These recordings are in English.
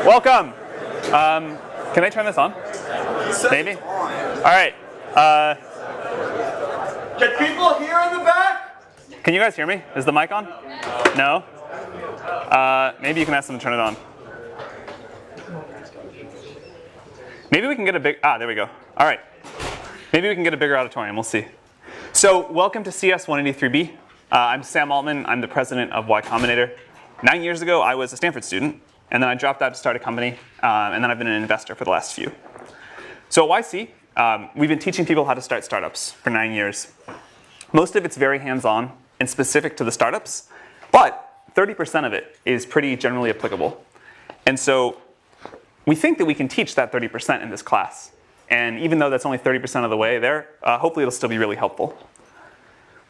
Welcome. Can I turn this on? Maybe? All right. Can people hear in the back? Can you guys hear me? Is the mic on? No? Maybe you can ask them to turn it on. Maybe we can get a big, there we go. All right. Maybe we can get a bigger auditorium, we'll see. So welcome to CS 183B. I'm Sam Altman, I'm the president of Y Combinator. 9 years ago, I was a Stanford student, and then I dropped out to start a company, and then I've been an investor for the last few. So at YC, we've been teaching people how to start startups for 9 years. Most of it's very hands-on and specific to the startups, but 30% of it is pretty generally applicable. And so we think that we can teach that 30% in this class. And even though that's only 30% of the way there, hopefully it'll still be really helpful.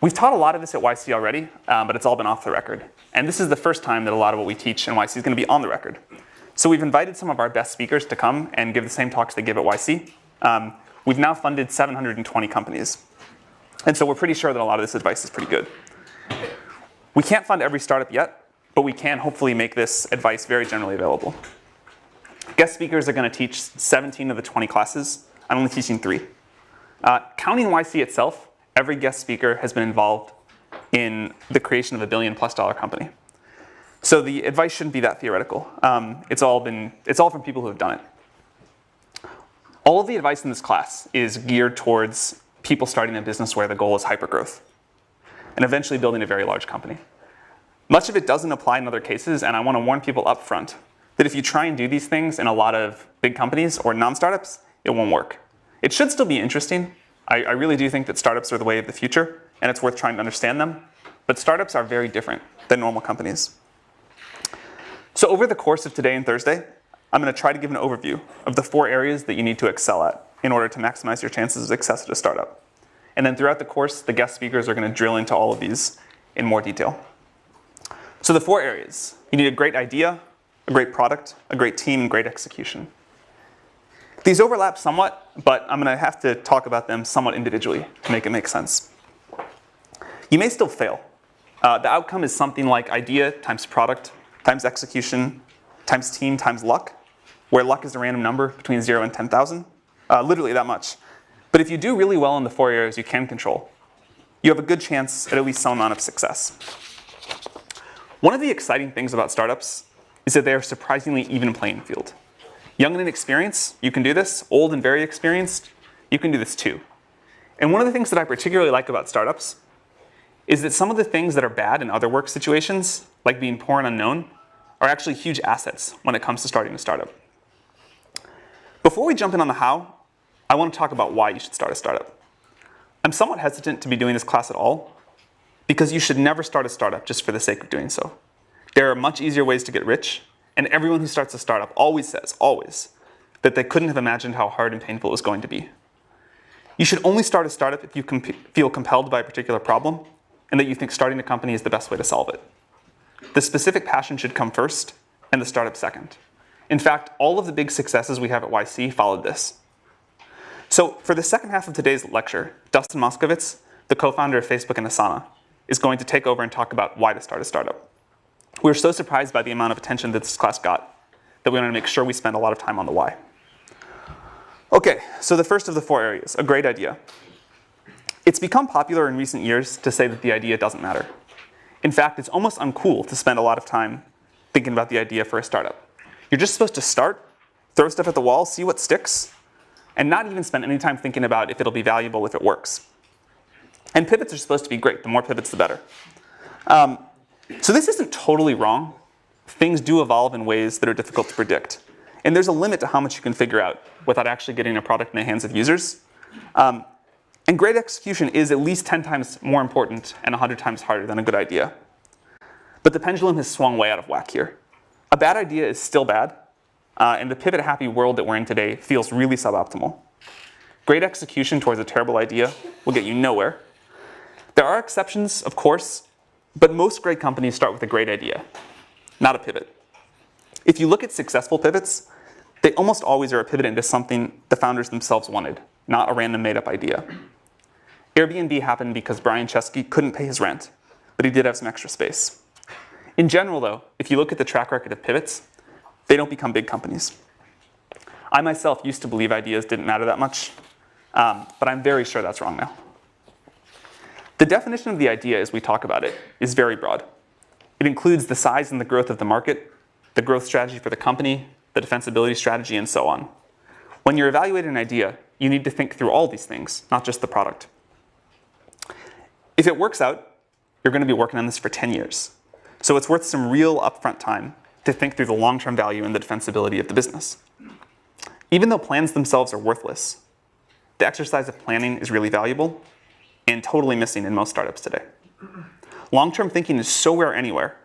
We've taught a lot of this at YC already, but it's all been off the record. And this is the first time that a lot of what we teach in YC is going to be on the record. So we've invited some of our best speakers to come and give the same talks they give at YC. We've now funded 720 companies. And so we're pretty sure that a lot of this advice is pretty good. We can't fund every startup yet, but we can hopefully make this advice very generally available. Guest speakers are going to teach 17 of the 20 classes. I'm only teaching 3. Counting YC itself, every guest speaker has been involved in the creation of a $1 billion+ company. So the advice shouldn't be that theoretical. It's all from people who have done it. All of the advice in this class is geared towards people starting a business where the goal is hypergrowth and eventually building a very large company. Much of it doesn't apply in other cases, and I want to warn people up front that if you try and do these things in a lot of big companies or non-startups, it won't work. It should still be interesting. I really do think that startups are the way of the future, and it's worth trying to understand them. But startups are very different than normal companies. So over the course of today and Thursday, I'm going to try to give an overview of the 4 areas that you need to excel at in order to maximize your chances of success at a startup. And then throughout the course, the guest speakers are going to drill into all of these in more detail. So the 4 areas. You need a great idea, a great product, a great team, and great execution. These overlap somewhat, but I'm going to have to talk about them somewhat individually to make it make sense. You may still fail. The outcome is something like idea times product times execution times team times luck, where luck is a random number between 0 and 10,000, literally that much. But if you do really well in the 4 areas you can control, you have a good chance at least some amount of success. One of the exciting things about startups is that they are surprisingly even playing field. Young and inexperienced, you can do this. Old and very experienced, you can do this too. And one of the things that I particularly like about startups is that some of the things that are bad in other work situations, like being poor and unknown, are actually huge assets when it comes to starting a startup. Before we jump in on the how, I want to talk about why you should start a startup. I'm somewhat hesitant to be doing this class at all, because you should never start a startup just for the sake of doing so. There are much easier ways to get rich, and everyone who starts a startup always says, that they couldn't have imagined how hard and painful it was going to be. You should only start a startup if you feel compelled by a particular problem, and that you think starting a company is the best way to solve it. The specific passion should come first, and the startup second. In fact, all of the big successes we have at YC followed this. So for the second half of today's lecture, Dustin Moscovitz, the co-founder of Facebook and Asana, is going to take over and talk about why to start a startup. We were so surprised by the amount of attention that this class got that we wanted to make sure we spend a lot of time on the why. Okay, so the first of the 4 areas, a great idea. It's become popular in recent years to say that the idea doesn't matter. In fact, it's almost uncool to spend a lot of time thinking about the idea for a startup. You're just supposed to start, throw stuff at the wall, see what sticks, and not even spend any time thinking about if it'll be valuable if it works. And pivots are supposed to be great. The more pivots, the better. So this isn't totally wrong. Things do evolve in ways that are difficult to predict. And there's a limit to how much you can figure out without actually getting a product in the hands of users. And great execution is at least 10 times more important and 100 times harder than a good idea. But the pendulum has swung way out of whack here. A bad idea is still bad, and the pivot-happy world that we're in today feels really suboptimal. Great execution towards a terrible idea will get you nowhere. There are exceptions, of course, but most great companies start with a great idea, not a pivot. If you look at successful pivots, they almost always are a pivot into something the founders themselves wanted, not a random made-up idea. Airbnb happened because Brian Chesky couldn't pay his rent, but he did have some extra space. In general, though, if you look at the track record of pivots, They don't become big companies. I myself used to believe ideas didn't matter that much, but I'm very sure that's wrong now. The definition of the idea as we talk about it is very broad. It includes the size and the growth of the market, the growth strategy for the company, the defensibility strategy, and so on. When you're evaluating an idea, you need to think through all these things, not just the product. If it works out, you're going to be working on this for 10 years. So it's worth some real upfront time to think through the long-term value and the defensibility of the business. Even though plans themselves are worthless, the exercise of planning is really valuable and totally missing in most startups today. Long-term thinking is so rare anywhere,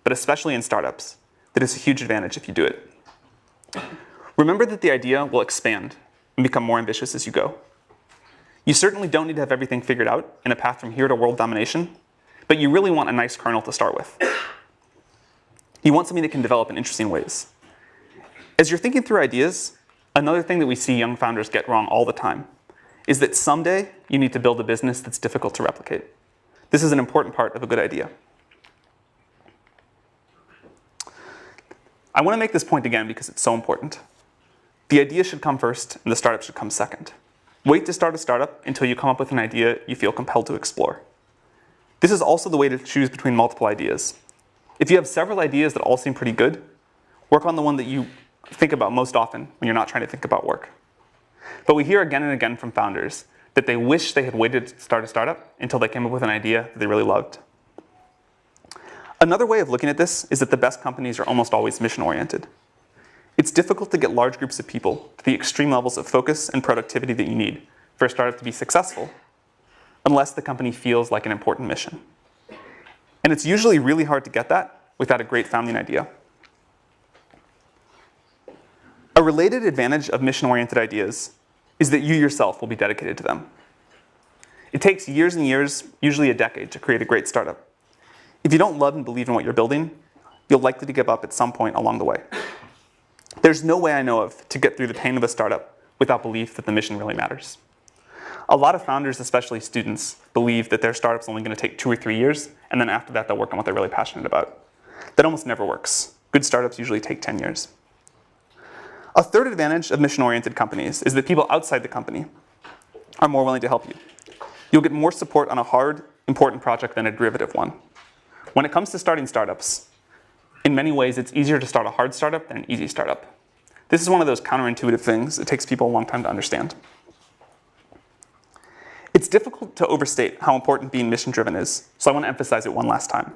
but especially in startups, that it's a huge advantage if you do it. Remember that the idea will expand and become more ambitious as you go. You certainly don't need to have everything figured out in a path from here to world domination, but you really want a nice kernel to start with. You want something that can develop in interesting ways. As you're thinking through ideas, another thing that we see young founders get wrong all the time is that someday you need to build a business that's difficult to replicate. This is an important part of a good idea. I want to make this point again because it's so important. The idea should come first and the startup should come second. Wait to start a startup until you come up with an idea you feel compelled to explore. This is also the way to choose between multiple ideas. If you have several ideas that all seem pretty good, work on the one that you think about most often when you're not trying to think about work. But we hear again and again from founders that they wish they had waited to start a startup until they came up with an idea that they really loved. Another way of looking at this is that the best companies are almost always mission-oriented. It's difficult to get large groups of people to the extreme levels of focus and productivity that you need for a startup to be successful, unless the company feels like an important mission. And it's usually really hard to get that without a great founding idea. A related advantage of mission-oriented ideas is that you yourself will be dedicated to them. It takes years and years, usually a decade, to create a great startup. If you don't love and believe in what you're building, you'll likely to give up at some point along the way. There's no way I know of to get through the pain of a startup without belief that the mission really matters. A lot of founders, especially students, believe that their startup's only going to take 2 or 3 years, and then after that they'll work on what they're really passionate about. That almost never works. Good startups usually take 10 years. A third advantage of mission-oriented companies is that people outside the company are more willing to help you. You'll get more support on a hard, important project than a derivative one. When it comes to starting startups, in many ways it's easier to start a hard startup than an easy startup. This is one of those counterintuitive things it takes people a long time to understand. It's difficult to overstate how important being mission-driven is, so I want to emphasize it one last time.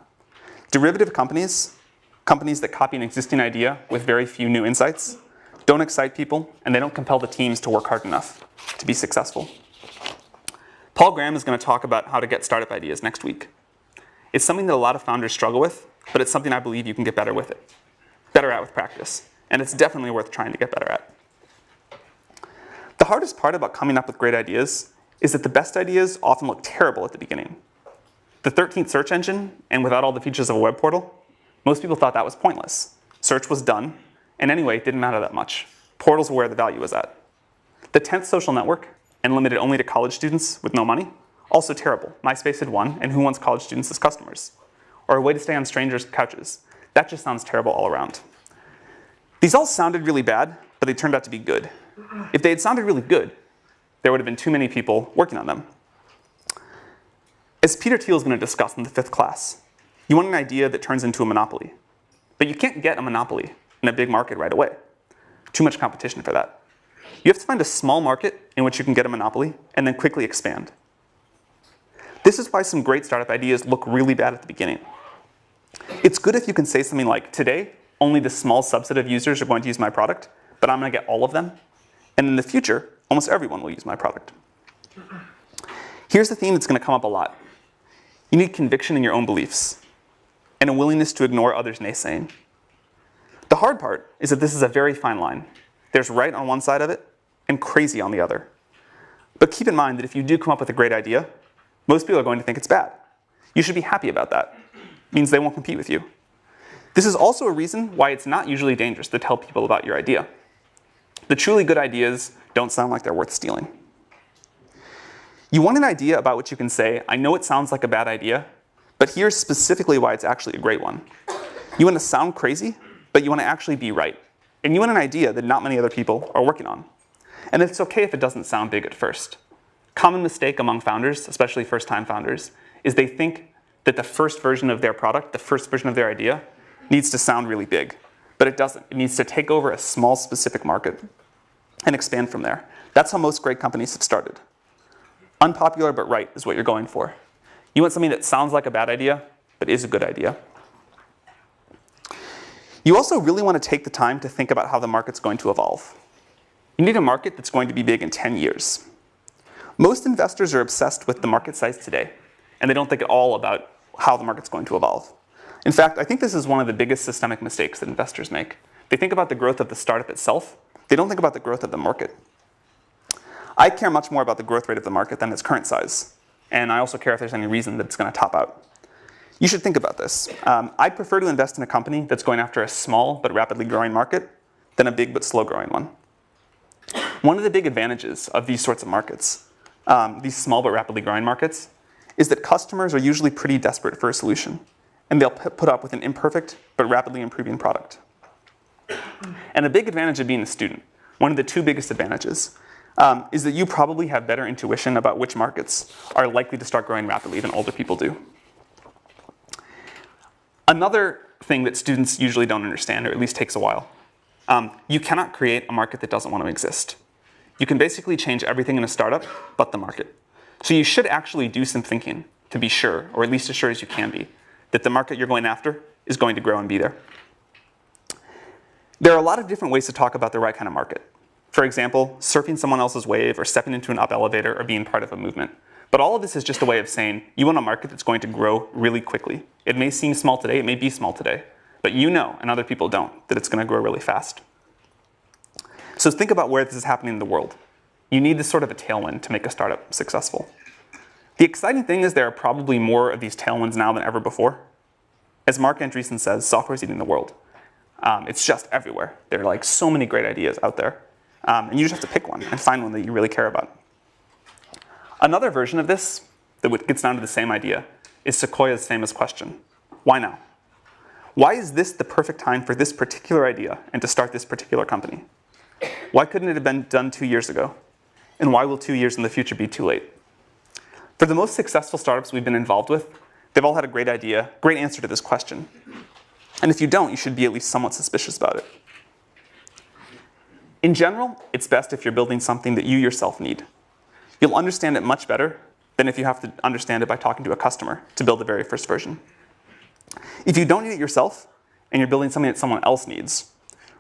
Derivative companies, companies that copy an existing idea with very few new insights, don't excite people, and they don't compel the teams to work hard enough to be successful. Paul Graham is going to talk about how to get startup ideas next week. It's something that a lot of founders struggle with, but it's something I believe you can get better at with practice, and it's definitely worth trying to get better at. The hardest part about coming up with great ideas is that the best ideas often look terrible at the beginning. The 13th search engine, and without all the features of a web portal, most people thought that was pointless. Search was done, and anyway, it didn't matter that much. Portals were where the value was at. The 10th social network, and limited only to college students with no money, also terrible. MySpace had won, and who wants college students as customers? Or a way to stay on strangers' couches. That just sounds terrible all around. These all sounded really bad, but they turned out to be good. If they had sounded really good, there would have been too many people working on them. As Peter Thiel is going to discuss in the 5th class, you want an idea that turns into a monopoly. But you can't get a monopoly in a big market right away. Too much competition for that. You have to find a small market in which you can get a monopoly and then quickly expand. This is why some great startup ideas look really bad at the beginning. It's good if you can say something like, today, only the small subset of users are going to use my product, but I'm going to get all of them. And in the future, almost everyone will use my product. Here's the theme that's going to come up a lot. You need conviction in your own beliefs and a willingness to ignore others' naysaying. The hard part is that this is a very fine line. There's right on one side of it and crazy on the other. But keep in mind that if you do come up with a great idea, most people are going to think it's bad. You should be happy about that. It means they won't compete with you. This is also a reason why it's not usually dangerous to tell people about your idea. The truly good ideas don't sound like they're worth stealing. You want an idea about which you can say, I know it sounds like a bad idea, but here's specifically why it's actually a great one. You want to sound crazy, but you want to actually be right. and you want an idea that not many other people are working on. And it's okay if it doesn't sound big at first. Common mistake among founders, especially first-time founders, is they think that the first version of their product, the first version of their idea, needs to sound really big. But it doesn't. It needs to take over a small specific market and expand from there. That's how most great companies have started. Unpopular but right is what you're going for. You want something that sounds like a bad idea, but is a good idea. You also really want to take the time to think about how the market's going to evolve. You need a market that's going to be big in 10 years. Most investors are obsessed with the market size today, and they don't think at all about how the market's going to evolve. In fact, I think this is one of the biggest systemic mistakes that investors make. They think about the growth of the startup itself. They don't think about the growth of the market. I care much more about the growth rate of the market than its current size. And I also care if there's any reason that it's going to top out. You should think about this. I'd prefer to invest in a company that's going after a small but rapidly growing market than a big but slow growing one. One of the big advantages of these sorts of markets, these small but rapidly growing markets, is that customers are usually pretty desperate for a solution. And they'll put up with an imperfect but rapidly improving product. And a big advantage of being a student, one of the two biggest advantages, is that you probably have better intuition about which markets are likely to start growing rapidly than older people do. Another thing that students usually don't understand, or at least takes a while, you cannot create a market that doesn't want to exist. You can basically change everything in a startup but the market. So you should actually do some thinking to be sure, or at least as sure as you can be, that the market you're going after is going to grow and be there. There are a lot of different ways to talk about the right kind of market. For example, surfing someone else's wave, or stepping into an up elevator, or being part of a movement. But all of this is just a way of saying you want a market that's going to grow really quickly. It may seem small today, it may be small today, but you know, and other people don't, that it's going to grow really fast. So think about where this is happening in the world. You need this sort of a tailwind to make a startup successful. The exciting thing is there are probably more of these tailwinds now than ever before. As Mark Andreessen says, software is eating the world. It's just everywhere. There are like so many great ideas out there. And you just have to pick one and find one that you really care about. Another version of this that gets down to the same idea is Sequoia's famous question, why now? Why is this the perfect time for this particular idea and to start this particular company? Why couldn't it have been done 2 years ago? And why will 2 years in the future be too late? For the most successful startups we've been involved with, they've all had a great idea, great answer to this question. And if you don't, you should be at least somewhat suspicious about it. In general, it's best if you're building something that you yourself need. You'll understand it much better than if you have to understand it by talking to a customer to build the very first version. If you don't need it yourself, and you're building something that someone else needs,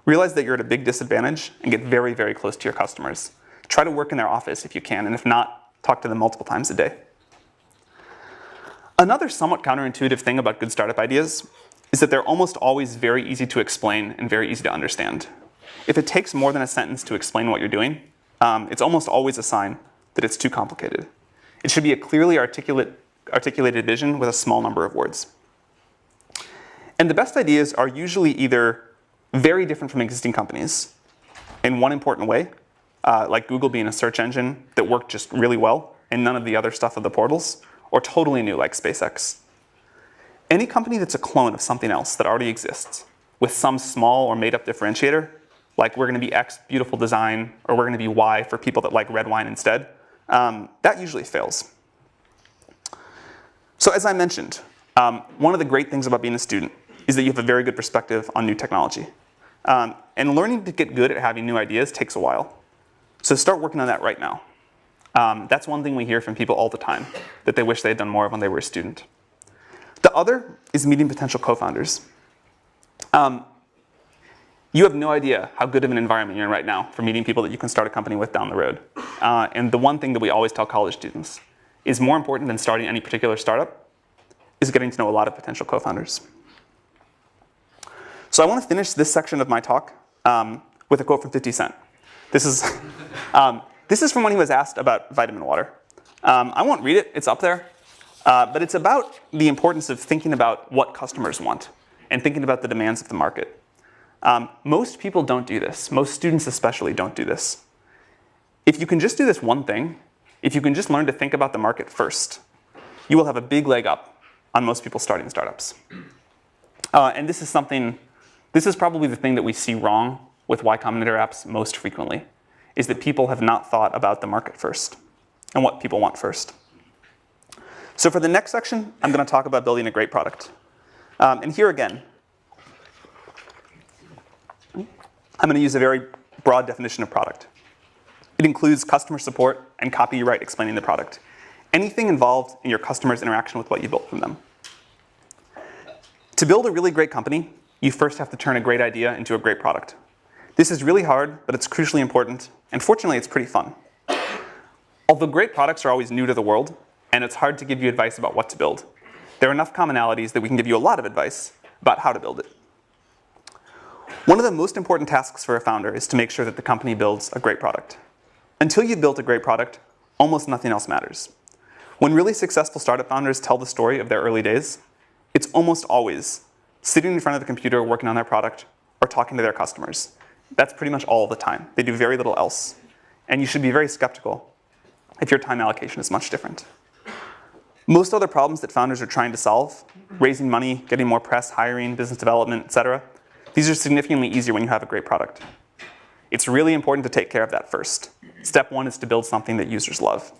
realize that you're at a big disadvantage and get very, very close to your customers. Try to work in their office if you can, and if not, talk to them multiple times a day. Another somewhat counterintuitive thing about good startup ideas is that they're almost always very easy to explain and very easy to understand. If it takes more than a sentence to explain what you're doing, it's almost always a sign that it's too complicated. It should be a clearly articulated vision with a small number of words. And the best ideas are usually either very different from existing companies in one important way, like Google being a search engine that worked just really well and none of the other stuff of the portals, or totally new like SpaceX. Any company that's a clone of something else that already exists with some small or made up differentiator, like we're going to be X beautiful design, or we're going to be Y for people that like red wine instead, that usually fails. So as I mentioned, one of the great things about being a student is that you have a very good perspective on new technology. And learning to get good at having new ideas takes a while. So start working on that right now. That's one thing we hear from people all the time, that they wish they had done more of when they were a student. The other is meeting potential co-founders. You have no idea how good of an environment you're in right now for meeting people that you can start a company with down the road. And the one thing that we always tell college students is more important than starting any particular startup is getting to know a lot of potential co-founders. So I want to finish this section of my talk with a quote from 50 Cent. This is from when he was asked about vitamin water. I won't read it, it's up there. But it's about the importance of thinking about what customers want and thinking about the demands of the market. Most people don't do this. Most students especially don't do this. If you can just do this one thing, if you can just learn to think about the market first, you will have a big leg up on most people starting startups. And this is probably the thing that we see wrong with Y Combinator apps most frequently is that people have not thought about the market first and what people want first. So for the next section, I'm going to talk about building a great product. And here again, I'm going to use a very broad definition of product. It includes customer support and copyright explaining the product. Anything involved in your customer's interaction with what you built from them. To build a really great company, you first have to turn a great idea into a great product. This is really hard, but it's crucially important, and fortunately, it's pretty fun. Although great products are always new to the world, and it's hard to give you advice about what to build, there are enough commonalities that we can give you a lot of advice about how to build it. One of the most important tasks for a founder is to make sure that the company builds a great product. Until you've built a great product, almost nothing else matters. When really successful startup founders tell the story of their early days, it's almost always sitting in front of the computer working on their product or talking to their customers. That's pretty much all the time. They do very little else. And you should be very skeptical if your time allocation is much different. Most other problems that founders are trying to solve, raising money, getting more press, hiring, business development, etc., these are significantly easier when you have a great product. It's really important to take care of that first. Step one is to build something that users love.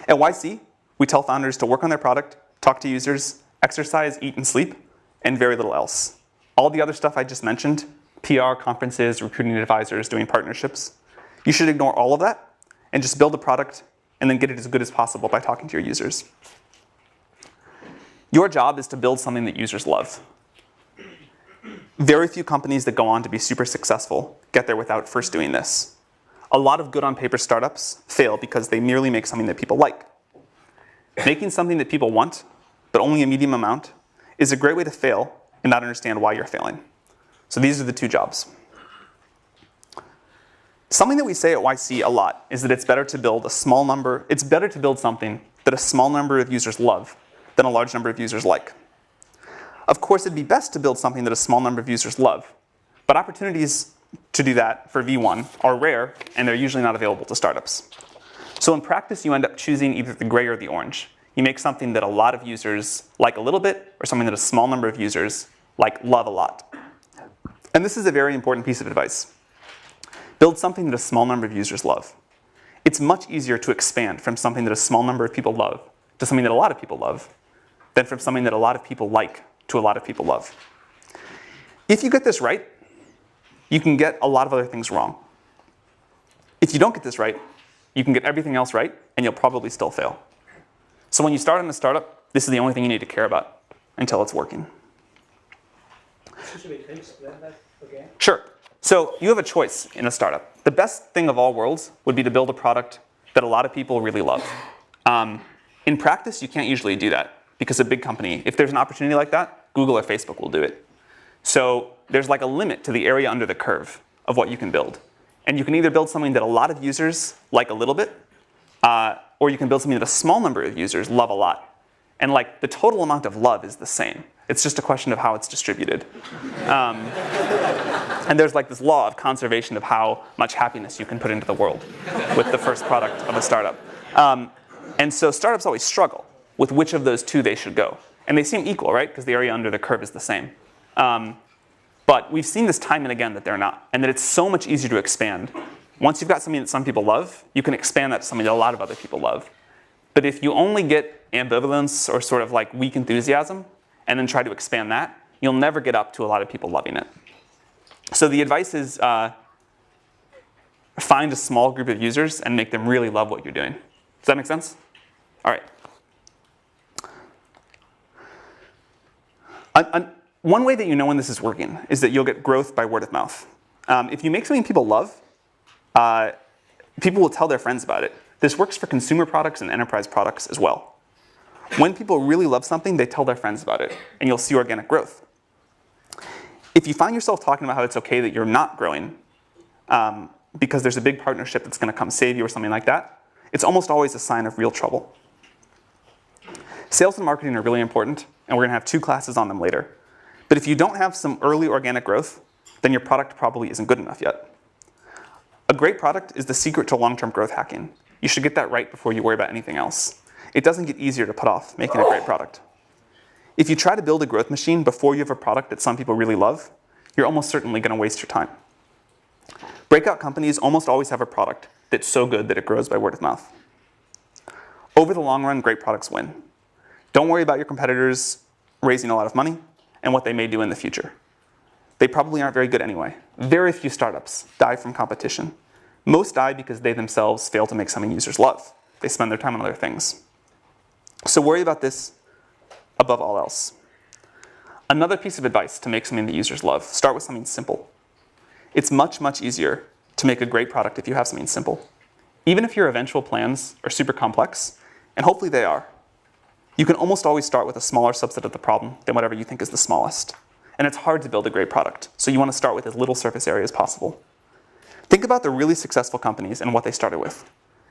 At YC, we tell founders to work on their product, talk to users, exercise, eat, and sleep, and very little else. All the other stuff I just mentioned, PR, conferences, recruiting advisors, doing partnerships, you should ignore all of that and just build a product and then get it as good as possible by talking to your users. Your job is to build something that users love. Very few companies that go on to be super successful get there without first doing this. A lot of good on paper startups fail because they merely make something that people like. Making something that people want, but only a medium amount, is a great way to fail and not understand why you're failing. So these are the two jobs. Something that we say at YC a lot is that it's better to build something that a small number of users love than a large number of users like. Of course, it'd be best to build something that a small number of users love, but opportunities to do that for V1 are rare, and they're usually not available to startups. So in practice, you end up choosing either the gray or the orange. You make something that a lot of users like a little bit, or something that a small number of users love a lot. And this is a very important piece of advice. Build something that a small number of users love. It's much easier to expand from something that a small number of people love to something that a lot of people love than from something that a lot of people like to a lot of people love. If you get this right, you can get a lot of other things wrong. If you don't get this right, you can get everything else right, and you'll probably still fail. So when you start on a startup, this is the only thing you need to care about until it's working. Should we explain that again? Sure. So you have a choice in a startup. The best thing of all worlds would be to build a product that a lot of people really love. In practice, you can't usually do that because a big company, if there's an opportunity like that, Google or Facebook will do it. So there's a limit to the area under the curve of what you can build. And you can either build something that a lot of users like a little bit, or you can build something that a small number of users love a lot. And the total amount of love is the same. It's just a question of how it's distributed. And there's this law of conservation of how much happiness you can put into the world with the first product of a startup. And so startups always struggle with which of those two they should go. And they seem equal, right? Because the area under the curve is the same. But we've seen this time and again that they're not, and that it's so much easier to expand. Once you've got something that some people love, you can expand that to something that a lot of other people love. But if you only get ambivalence or sort of weak enthusiasm, and then try to expand that, you'll never get up to a lot of people loving it. So the advice is find a small group of users and make them really love what you're doing. Does that make sense? All right. One way that you know when this is working is that you'll get growth by word of mouth. If you make something people love, people will tell their friends about it. This works for consumer products and enterprise products as well. When people really love something, they tell their friends about it, and you'll see organic growth. If you find yourself talking about how it's okay that you're not growing because there's a big partnership that's going to come save you or something like that, it's almost always a sign of real trouble. Sales and marketing are really important, and we're going to have 2 classes on them later. But if you don't have some early organic growth, then your product probably isn't good enough yet. A great product is the secret to long-term growth hacking. You should get that right before you worry about anything else. It doesn't get easier to put off making a great product. If you try to build a growth machine before you have a product that some people really love, you're almost certainly going to waste your time. Breakout companies almost always have a product that's so good that it grows by word of mouth. Over the long run, great products win. Don't worry about your competitors raising a lot of money and what they may do in the future. They probably aren't very good anyway. Very few startups die from competition. Most die because they themselves fail to make something users love. They spend their time on other things. So worry about this above all else. Another piece of advice to make something that users love, start with something simple. It's much, much easier to make a great product if you have something simple. Even if your eventual plans are super complex, and hopefully they are, you can almost always start with a smaller subset of the problem than whatever you think is the smallest. And it's hard to build a great product, so you want to start with as little surface area as possible. Think about the really successful companies and what they started with.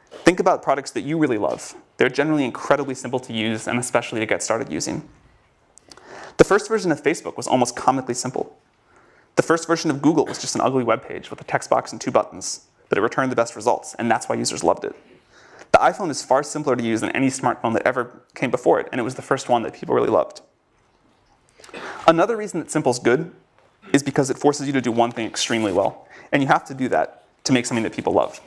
Think about products that you really love. They're generally incredibly simple to use and especially to get started using. The first version of Facebook was almost comically simple. The first version of Google was just an ugly web page with a text box and 2 buttons, but it returned the best results, and that's why users loved it. The iPhone is far simpler to use than any smartphone that ever came before it, and it was the first one that people really loved. Another reason that simple's good is because it forces you to do one thing extremely well, and you have to do that to make something that people love.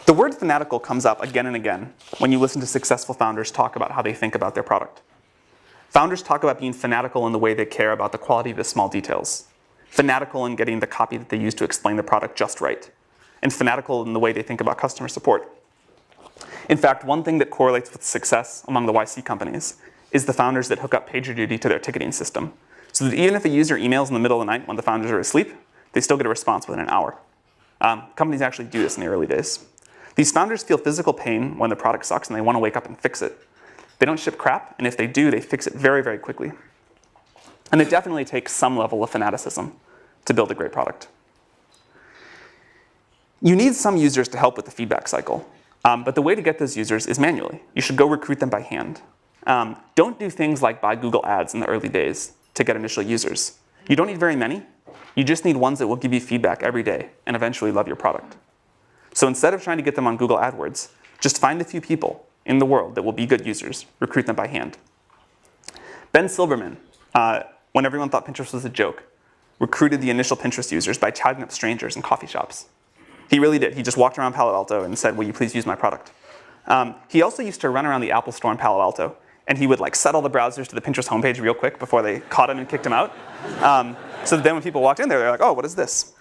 The word fanatical comes up again and again when you listen to successful founders talk about how they think about their product. Founders talk about being fanatical in the way they care about the quality of the small details, fanatical in getting the copy that they use to explain the product just right, and fanatical in the way they think about customer support. In fact, one thing that correlates with success among the YC companies is the founders that hook up PagerDuty to their ticketing system, so that even if a user emails in the middle of the night when the founders are asleep, they still get a response within an hour. Companies actually do this in the early days. These founders feel physical pain when the product sucks and they want to wake up and fix it. They don't ship crap, and if they do, they fix it very, very quickly. And it definitely takes some level of fanaticism to build a great product. You need some users to help with the feedback cycle. But the way to get those users is manually. You should go recruit them by hand. Don't do things like buy Google Ads in the early days to get initial users. You don't need very many. You just need ones that will give you feedback every day and eventually love your product. So instead of trying to get them on Google AdWords, just find a few people in the world that will be good users, recruit them by hand. Ben Silbermann, when everyone thought Pinterest was a joke, recruited the initial Pinterest users by chatting up strangers in coffee shops. He really did. He just walked around Palo Alto and said, will you please use my product? He also used to run around the Apple store in Palo Alto, and he would set all the browsers to the Pinterest homepage real quick before they caught him and kicked him out. So then when people walked in there, they're like, oh, what is this?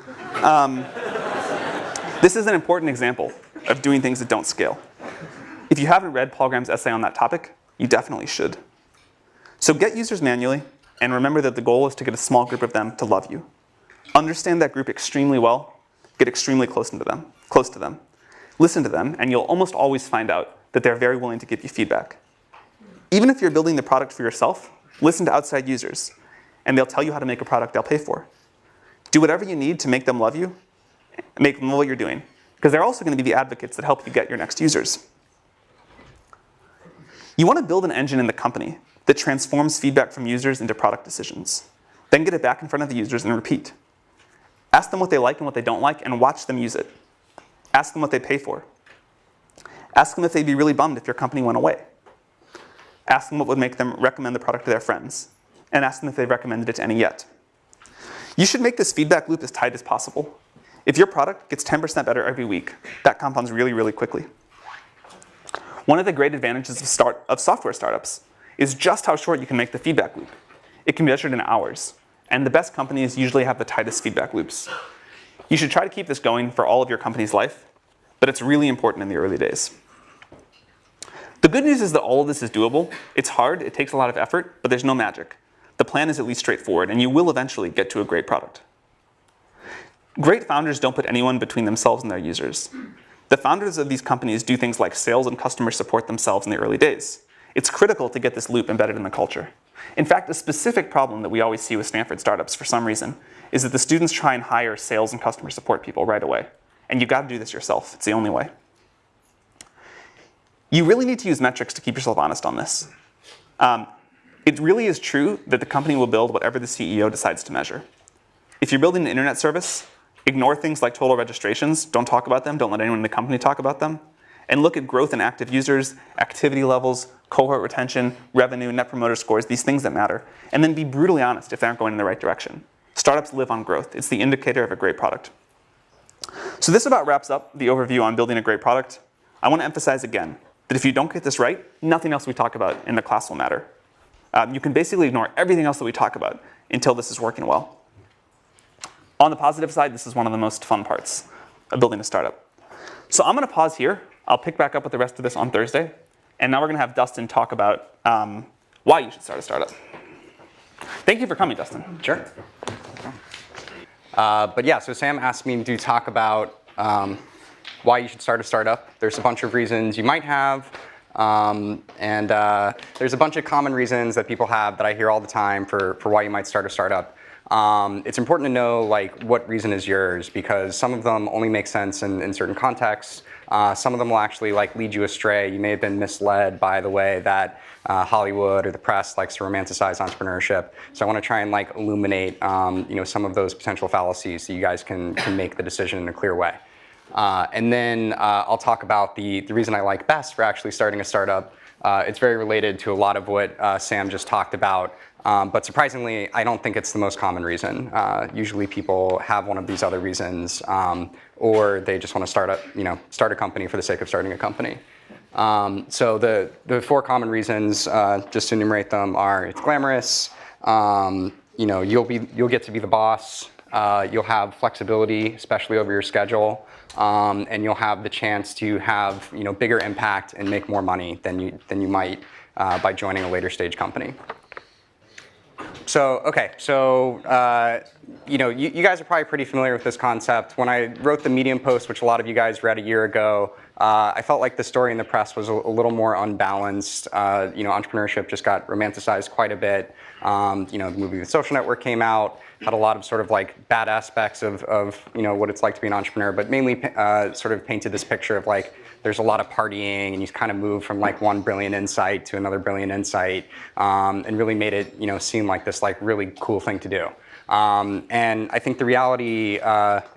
This is an important example of doing things that don't scale. If you haven't read Paul Graham's essay on that topic, you definitely should. So get users manually, and remember that the goal is to get a small group of them to love you. Understand that group extremely well, get extremely close to them. Listen to them, and you'll almost always find out that they're very willing to give you feedback. Even if you're building the product for yourself, listen to outside users, and they'll tell you how to make a product they'll pay for. Do whatever you need to make them love you, make them know what you're doing, because they're also going to be the advocates that help you get your next users. You want to build an engine in the company that transforms feedback from users into product decisions. Then get it back in front of the users and repeat. Ask them what they like and what they don't like, and watch them use it. Ask them what they pay for. Ask them if they'd be really bummed if your company went away. Ask them what would make them recommend the product to their friends. And ask them if they've recommended it to any yet. You should make this feedback loop as tight as possible. If your product gets 10% better every week, that compounds really, really quickly. One of the great advantages of software startups is just how short you can make the feedback loop. It can be measured in hours. And the best companies usually have the tightest feedback loops. You should try to keep this going for all of your company's life, but it's really important in the early days. The good news is that all of this is doable. It's hard, it takes a lot of effort, but there's no magic. The plan is at least straightforward, and you will eventually get to a great product. Great founders don't put anyone between themselves and their users. The founders of these companies do things like sales and customer support themselves in the early days. It's critical to get this loop embedded in the culture. In fact, a specific problem that we always see with Stanford startups for some reason is that the students try and hire sales and customer support people right away. And you've got to do this yourself. It's the only way. You really need to use metrics to keep yourself honest on this. It really is true that the company will build whatever the CEO decides to measure. If you're building an internet service, ignore things like total registrations. Don't talk about them. Don't let anyone in the company talk about them. And look at growth in active users, activity levels, cohort retention, revenue, net promoter scores, these things that matter. And then be brutally honest if they aren't going in the right direction. Startups live on growth. It's the indicator of a great product. So this about wraps up the overview on building a great product. I want to emphasize again that if you don't get this right, nothing else we talk about in the class will matter. You can basically ignore everything else that we talk about until this is working well. On the positive side, this is one of the most fun parts of building a startup. So I'm going to pause here. I'll pick back up with the rest of this on Thursday. And now we're going to have Dustin talk about why you should start a startup. Thank you for coming, Dustin. Sure. But yeah, so Sam asked me to talk about why you should start a startup. There's a bunch of reasons you might have. And there's a bunch of common reasons that people have that I hear all the time for why you might start a startup. It's important to know like what reason is yours, because some of them only make sense in certain contexts. Some of them will actually like lead you astray. You may have been misled by the way that Hollywood or the press likes to romanticize entrepreneurship. So I want to try and like illuminate some of those potential fallacies so you guys can make the decision in a clear way. And then I'll talk about the reason I like best for actually starting a startup. It's very related to a lot of what Sam just talked about. But surprisingly, I don't think it's the most common reason. Usually people have one of these other reasons, or they just want to start a company for the sake of starting a company. So the four common reasons, just to enumerate them, are it's glamorous, you'll get to be the boss, you'll have flexibility, especially over your schedule, and you'll have the chance to have bigger impact and make more money than you might by joining a later stage company. So, okay, you guys are probably pretty familiar with this concept. When I wrote the Medium post, which a lot of you guys read a year ago, I felt like the story in the press was a little more unbalanced. Entrepreneurship just got romanticized quite a bit. The movie The Social Network came out, had a lot of sort of like bad aspects of what it's like to be an entrepreneur, but mainly sort of painted this picture of like there's a lot of partying and you kind of move from like one brilliant insight to another brilliant insight, and really made it seem like this like really cool thing to do. And I think the reality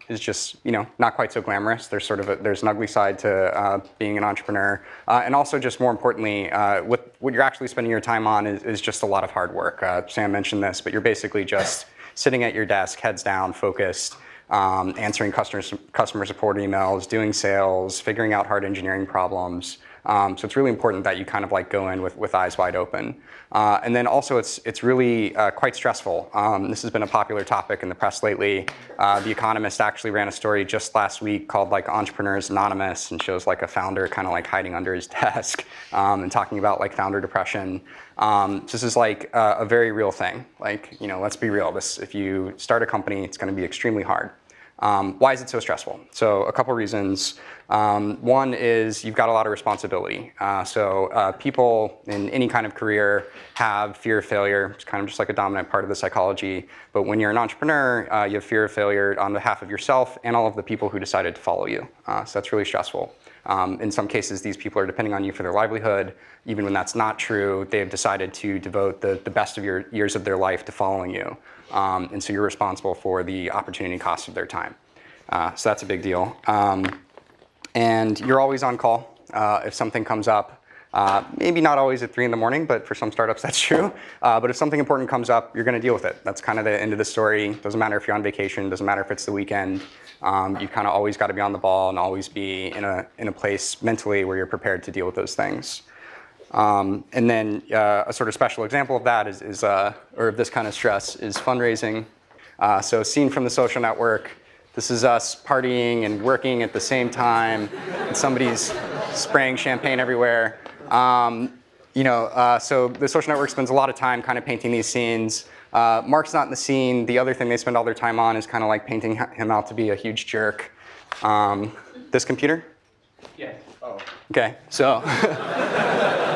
is just not quite so glamorous. There's an ugly side to being an entrepreneur, and also just more importantly, what you're actually spending your time on is just a lot of hard work. Sam mentioned this, but you're basically just sitting at your desk, heads down, focused, answering customer support emails, doing sales, figuring out hard engineering problems. So it's really important that you kind of like go in with eyes wide open. And then also it's really quite stressful. This has been a popular topic in the press lately. The Economist actually ran a story just last week called like Entrepreneurs Anonymous, and shows like a founder kind of like hiding under his desk and talking about like founder depression. This is like a very real thing. Like, let's be real. If you start a company, it's going to be extremely hard. Why is it so stressful? So a couple reasons. One is you've got a lot of responsibility. People in any kind of career have fear of failure. It's kind of just like a dominant part of the psychology. But when you're an entrepreneur, you have fear of failure on behalf of yourself and all of the people who decided to follow you. So that's really stressful. In some cases, these people are depending on you for their livelihood. Even when that's not true, they have decided to devote the best of your years of their life to following you. And so you're responsible for the opportunity cost of their time. So that's a big deal. And you're always on call if something comes up. Maybe not always at 3 in the morning, but for some startups that's true. But if something important comes up, you're going to deal with it. That's kind of the end of the story. Doesn't matter if you're on vacation. Doesn't matter if it's the weekend. You've kind of always got to be on the ball and always be in a place mentally where you're prepared to deal with those things. And then a sort of special example of that or of this kind of stress is fundraising. So seen from The Social Network, this is us partying and working at the same time, and somebody's spraying champagne everywhere. So The Social Network spends a lot of time kind of painting these scenes. Mark's not in the scene. The other thing they spend all their time on is kind of like painting him out to be a huge jerk. This computer? Yeah. Oh. Okay, so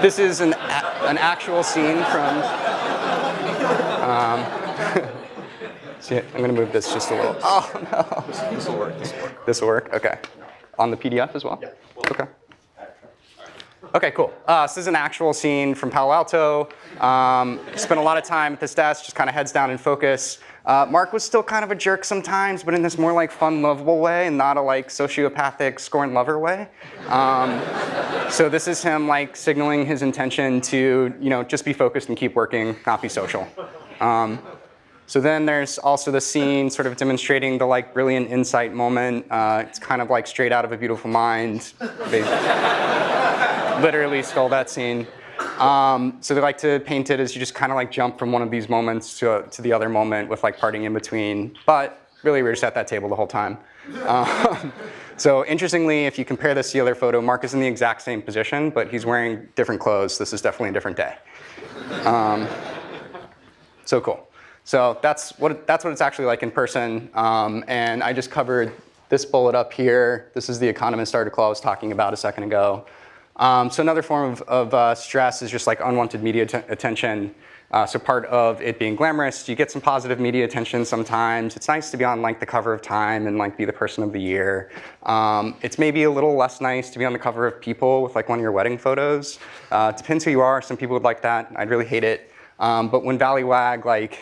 this is an actual scene from. See, I'm going to move this just a little. Oh no. This will work. This will work. Okay. On the PDF as well. Yeah. Okay. Okay, cool. This is an actual scene from Palo Alto. Spent a lot of time at this desk, just kind of heads down and focus. Mark was still kind of a jerk sometimes, but in this more like fun, lovable way, and not a like sociopathic scorn lover way. So this is him like signaling his intention to just be focused and keep working, not be social. So then there's also the scene sort of demonstrating the like brilliant insight moment. It's kind of like straight out of A Beautiful Mind. They literally stole that scene. So they like to paint it as you just kind of like jump from one of these moments to the other moment with like parting in between. But really, we were just at that table the whole time. So interestingly, if you compare this to the other photo, Mark is in the exact same position, but he's wearing different clothes. This is definitely a different day. So cool. So that's what it's actually like in person. And I just covered this bullet up here. This is the Economist article I was talking about a second ago. So another form of stress is just like unwanted media attention. So part of it being glamorous, you get some positive media attention sometimes. It's nice to be on like the cover of Time and like be the person of the year. It's maybe a little less nice to be on the cover of People with like one of your wedding photos. It depends who you are. Some people would like that. I'd really hate it. But when Valleywag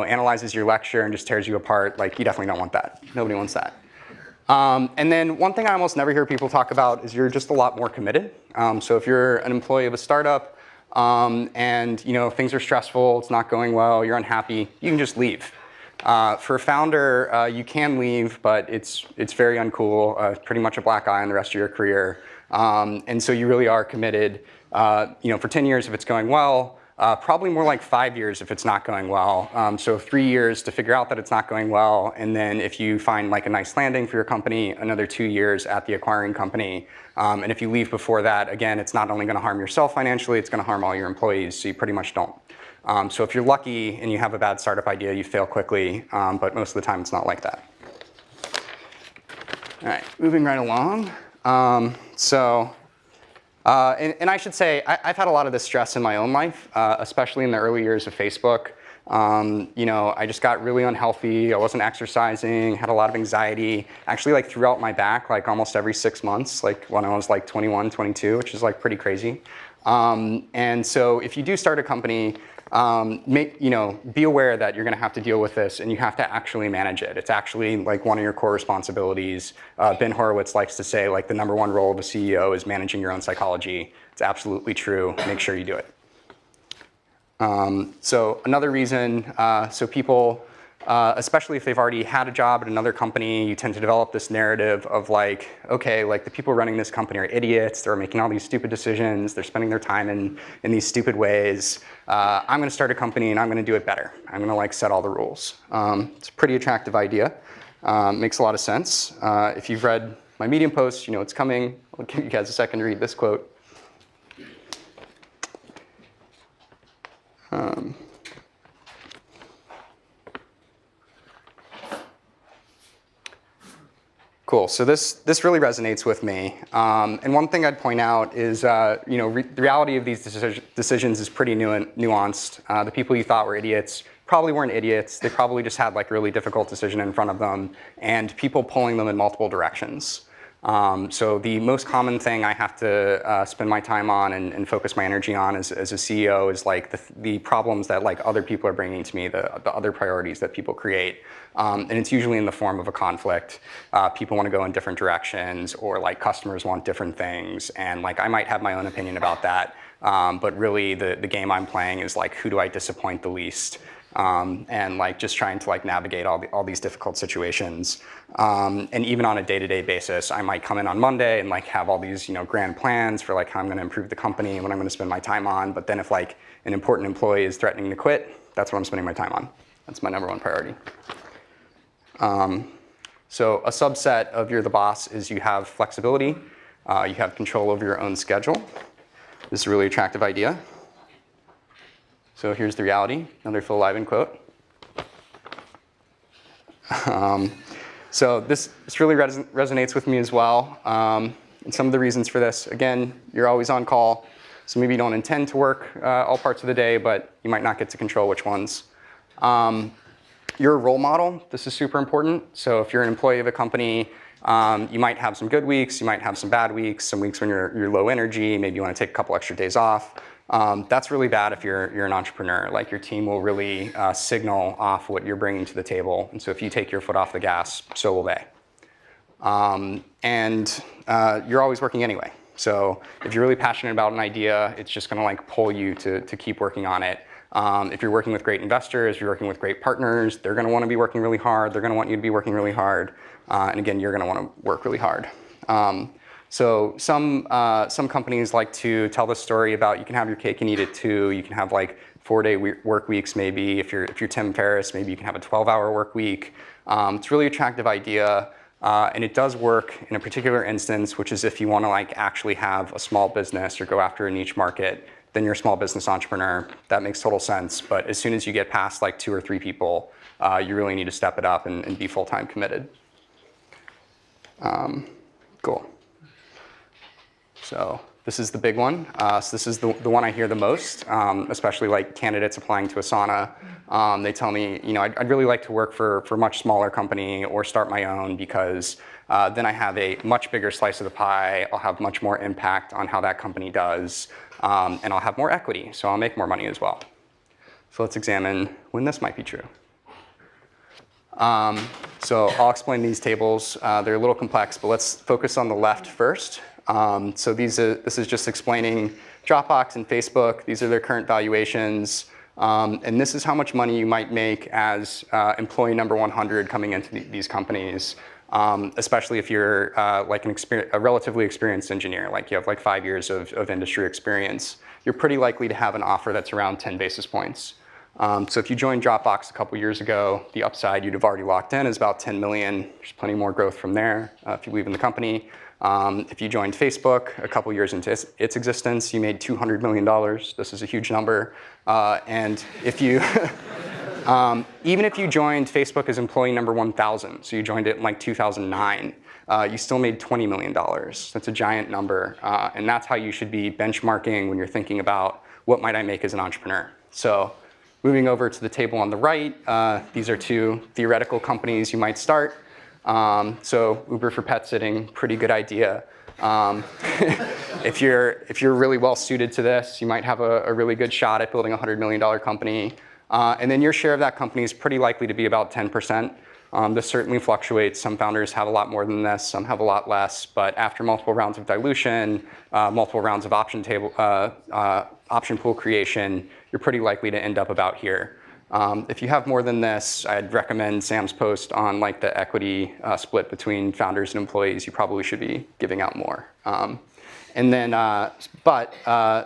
analyzes your lecture and just tears you apart, like you definitely don't want that. Nobody wants that. And then one thing I almost never hear people talk about is you're just a lot more committed. So if you're an employee of a startup and things are stressful, it's not going well, you're unhappy, you can just leave. For a founder, you can leave, but it's very uncool, pretty much a black eye on the rest of your career. And so you really are committed. For 10 years if it's going well, probably more like 5 years if it's not going well. So 3 years to figure out that it's not going well, and then if you find like a nice landing for your company, another 2 years at the acquiring company. And if you leave before that, again, it's not only going to harm yourself financially, it's going to harm all your employees, so you pretty much don't. So if you're lucky and you have a bad startup idea, you fail quickly, but most of the time it's not like that. All right, moving right along. And I should say, I've had a lot of this stress in my own life, especially in the early years of Facebook. I just got really unhealthy. I wasn't exercising, had a lot of anxiety, actually like throughout my back, like almost every 6 months, like when I was like 21, 22, which is like pretty crazy. And so if you do start a company, be aware that you're going to have to deal with this and you have to actually manage it. It's actually like one of your core responsibilities. Ben Horowitz likes to say like the #1 role of a CEO is managing your own psychology. It's absolutely true. Make sure you do it. So another reason, so people, especially if they've already had a job at another company, you tend to develop this narrative of like, okay, like the people running this company are idiots. They're making all these stupid decisions. They're spending their time in these stupid ways. I'm going to start a company and I'm going to do it better. I'm going to like set all the rules. It's a pretty attractive idea. Makes a lot of sense. If you've read my Medium post, you know it's coming. I'll give you guys a second to read this quote. Cool. So this really resonates with me. And one thing I'd point out is, the reality of these decisions is pretty nuanced. The people you thought were idiots probably weren't idiots. They probably just had like a really difficult decision in front of them, and people pulling them in multiple directions. So the most common thing I have to spend my time on and focus my energy on as a CEO is like the problems that like other people are bringing to me, the other priorities that people create. And it's usually in the form of a conflict. People want to go in different directions, or like customers want different things. And like I might have my own opinion about that. But really the game I'm playing is like, who do I disappoint the least? And like just trying to like navigate all these difficult situations. And even on a day-to-day basis, I might come in on Monday and like have all these grand plans for like how I'm going to improve the company and what I'm going to spend my time on. But then if like an important employee is threatening to quit, that's what I'm spending my time on. That's my #1 priority. So a subset of you're the boss is you have flexibility. You have control over your own schedule. This is a really attractive idea. So here's the reality, another Phil Liven quote. So this really resonates with me as well. And some of the reasons for this, again, you're always on call. So maybe you don't intend to work all parts of the day, but you might not get to control which ones. You're a role model. This is super important. So if you're an employee of a company You might have some good weeks, you might have some bad weeks, some weeks when you're low energy, maybe you want to take a couple extra days off. That's really bad if you're an entrepreneur. Like your team will really signal off what you're bringing to the table. And so if you take your foot off the gas, so will they. You're always working anyway. So if you're really passionate about an idea, it's just going to like pull you to keep working on it. If you're working with great investors, if you're working with great partners, they're going to want to be working really hard. They're going to want you to be working really hard. And again, you're going to want to work really hard. So some companies like to tell the story about you can have your cake and eat it too. You can have like 4-day work weeks maybe. If you're Tim Ferriss, maybe you can have a 12-hour work week. It's a really attractive idea. And it does work in a particular instance, which is if you want to like actually have a small business or go after a niche market, then you're a small business entrepreneur. That makes total sense. But as soon as you get past like 2 or 3 people, you really need to step it up and be full-time committed. Cool. So this is the big one. So this is the one I hear the most, especially like candidates applying to Asana. They tell me, I'd really like to work for a much smaller company or start my own because then I have a much bigger slice of the pie. I'll have much more impact on how that company does, and I'll have more equity, so I'll make more money as well. So let's examine when this might be true. So I'll explain these tables. They're a little complex, but let's focus on the left first. So this is just explaining Dropbox and Facebook. These are their current valuations. And this is how much money you might make as employee number 100 coming into these companies, especially if you're like a relatively experienced engineer, like you have like 5 years of industry experience. You're pretty likely to have an offer that's around 10 basis points. So if you joined Dropbox a couple years ago, the upside you'd have already locked in is about 10 million. There's plenty more growth from there if you believe in the company. If you joined Facebook a couple years into its existence, you made $200 million. This is a huge number. And if you, even if you joined Facebook as employee number 1,000, so you joined it in like 2009, you still made $20 million. That's a giant number. And that's how you should be benchmarking when you're thinking about what might I make as an entrepreneur. So moving over to the table on the right, these are 2 theoretical companies you might start. So Uber for pet sitting, pretty good idea. If you're really well suited to this, you might have a really good shot at building a $100 million company. And then your share of that company is pretty likely to be about 10%. This certainly fluctuates. Some founders have a lot more than this, some have a lot less. But after multiple rounds of dilution, multiple rounds of option pool creation, you're pretty likely to end up about here. If you have more than this, I'd recommend Sam's post on like the equity split between founders and employees. You probably should be giving out more.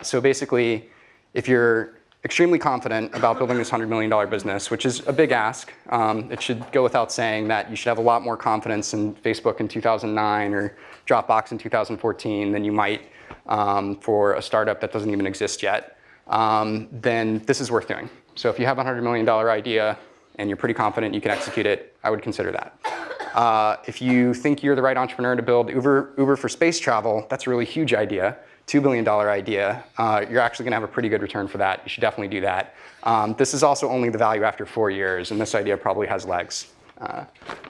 So basically, if you're extremely confident about building this $100 million business, which is a big ask, it should go without saying that you should have a lot more confidence in Facebook in 2009 or Dropbox in 2014 than you might for a startup that doesn't even exist yet. Then this is worth doing. So if you have a $100 million idea and you're pretty confident you can execute it, I would consider that. If you think you're the right entrepreneur to build Uber for space travel, that's a really huge idea, $2 billion idea. You're actually going to have a pretty good return for that. You should definitely do that. This is also only the value after 4 years, and this idea probably has legs.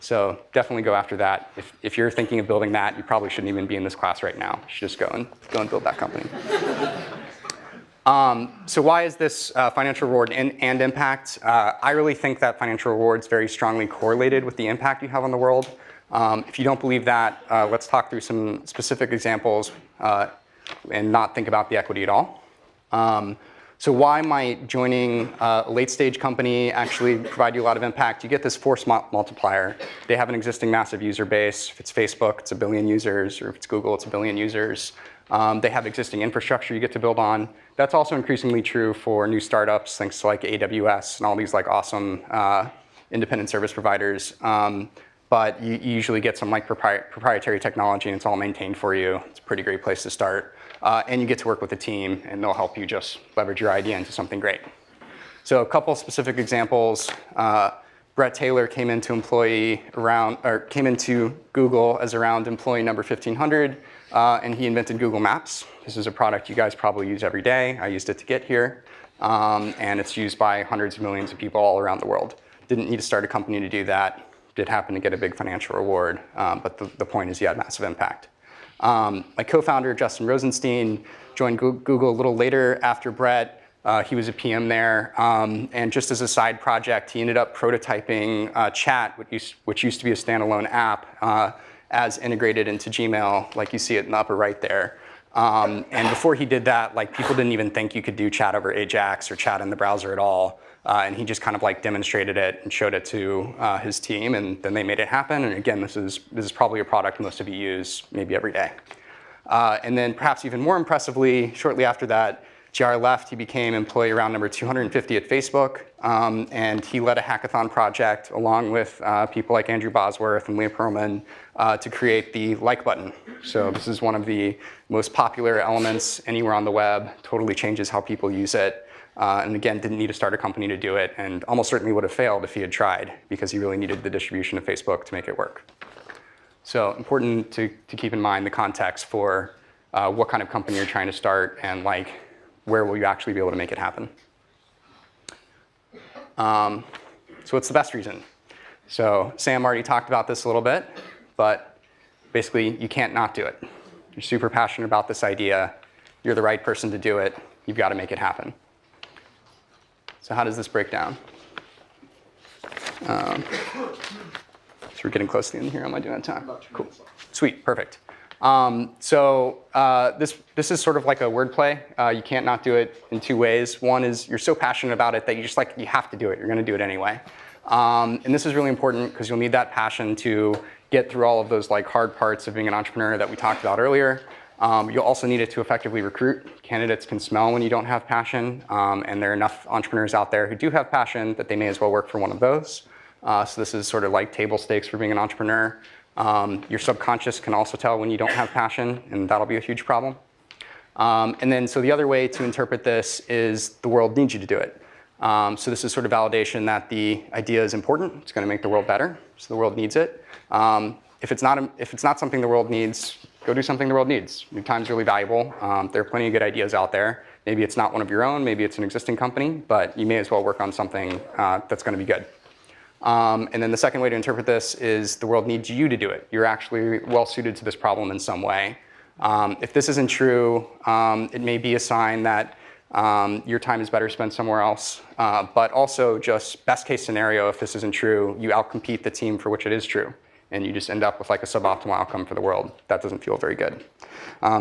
So definitely go after that. If you're thinking of building that, you probably shouldn't even be in this class right now. You should just go and build that company. So why is this financial reward and impact? I really think that financial reward is very strongly correlated with the impact you have on the world. If you don't believe that, let's talk through some specific examples and not think about the equity at all. So why might joining a late stage company actually provide you a lot of impact? You get this force multiplier. They have an existing massive user base. If it's Facebook, it's 1 billion users, or if it's Google, it's 1 billion users. They have existing infrastructure you get to build on. That's also increasingly true for new startups, thanks to like AWS and all these like awesome independent service providers. But you usually get some like proprietary technology and it's all maintained for you. It's a pretty great place to start. And you get to work with a team and they'll help you just leverage your idea into something great. So a couple specific examples. Brett Taylor came into Google as around employee number 1,500, and he invented Google Maps. This is a product you guys probably use every day. I used it to get here, and it's used by hundreds of millions of people all around the world. Didn't need to start a company to do that. did happen to get a big financial reward, but the point is you had massive impact. My co-founder, Justin Rosenstein, joined Google a little later after Brett. He was a PM there, and just as a side project, he ended up prototyping Chat, which used to be a standalone app, as integrated into Gmail, like you see it in the upper right there. And before he did that, like, people didn't even think you could do chat over Ajax or chat in the browser at all. And he just kind of like demonstrated it and showed it to his team, and then they made it happen. And again, this is probably a product most of you use maybe every day. And then perhaps even more impressively, shortly after that, JR left. He became employee round number 250 at Facebook, and he led a hackathon project along with people like Andrew Bosworth and Leah Pearlman to create the like button. So this is one of the most popular elements anywhere on the web, totally changes how people use it. And again, didn't need to start a company to do it, and almost certainly would have failed if he had tried, because he really needed the distribution of Facebook to make it work. So important to keep in mind the context for what kind of company you're trying to start, and like, where will you actually be able to make it happen? So what's the best reason? So Sam already talked about this a little bit, but basically you can't not do it. You're super passionate about this idea. You're the right person to do it. You've got to make it happen. So how does this break down? So we're getting close to the end here. Am I doing on time? Cool. Sweet. Perfect. This is sort of like a wordplay. You can't not do it in two ways. One is you're so passionate about it that you have to do it. You're going to do it anyway. And this is really important because you'll need that passion to get through all of those like hard parts of being an entrepreneur that we talked about earlier. You'll also need it to effectively recruit. Candidates can smell when you don't have passion, and there are enough entrepreneurs out there who do have passion that they may as well work for one of those. So this is sort of like table stakes for being an entrepreneur. Your subconscious can also tell when you don't have passion, and that'll be a huge problem. And then, so the other way to interpret this is the world needs you to do it. So this is sort of validation that the idea is important. It's going to make the world better, so the world needs it. If it's not something the world needs, go do something the world needs. Your time's really valuable. There are plenty of good ideas out there. Maybe it's not one of your own, maybe it's an existing company, but you may as well work on something that's going to be good. And then the second way to interpret this is the world needs you to do it. You're actually well suited to this problem in some way. If this isn't true, it may be a sign that your time is better spent somewhere else. But also, just best case scenario, if this isn't true, you outcompete the team for which it is true, and you just end up with like a suboptimal outcome for the world. That doesn't feel very good.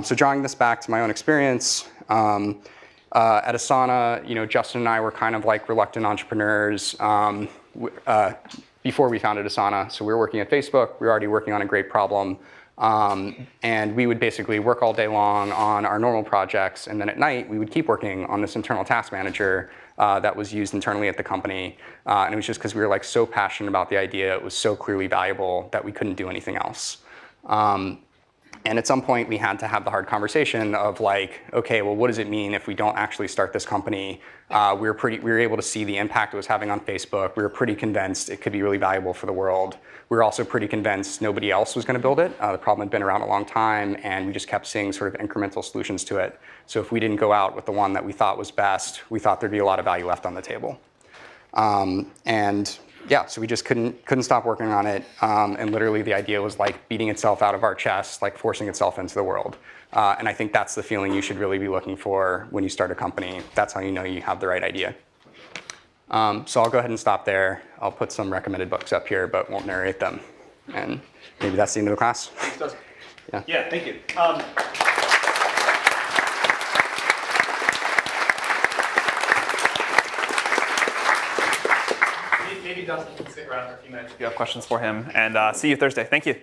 So drawing this back to my own experience, at Asana, Justin and I were kind of like reluctant entrepreneurs before we founded Asana. So we were working at Facebook. We were already working on a great problem. And we would basically work all day long on our normal projects. And then at night, we would keep working on this internal task manager that was used internally at the company. And it was just because we were like so passionate about the idea. It was so clearly valuable that we couldn't do anything else. And at some point, we had to have the hard conversation of like, okay, well, what does it mean if we don't actually start this company? We were able to see the impact it was having on Facebook. We were pretty convinced it could be really valuable for the world. We were also pretty convinced nobody else was going to build it. The problem had been around a long time, and we just kept seeing sort of incremental solutions to it. So if we didn't go out with the one that we thought was best, we thought there'd be a lot of value left on the table. And yeah, so we just couldn't stop working on it. And literally the idea was like beating itself out of our chest, like forcing itself into the world. And I think that's the feeling you should really be looking for when you start a company. That's how you know you have the right idea. So I'll go ahead and stop there. I'll put some recommended books up here, but won't narrate them. And maybe that's the end of the class. Thanks, Dustin. Yeah, thank you. Maybe Dustin can stick around for a few minutes if you have questions for him. And see you Thursday. Thank you.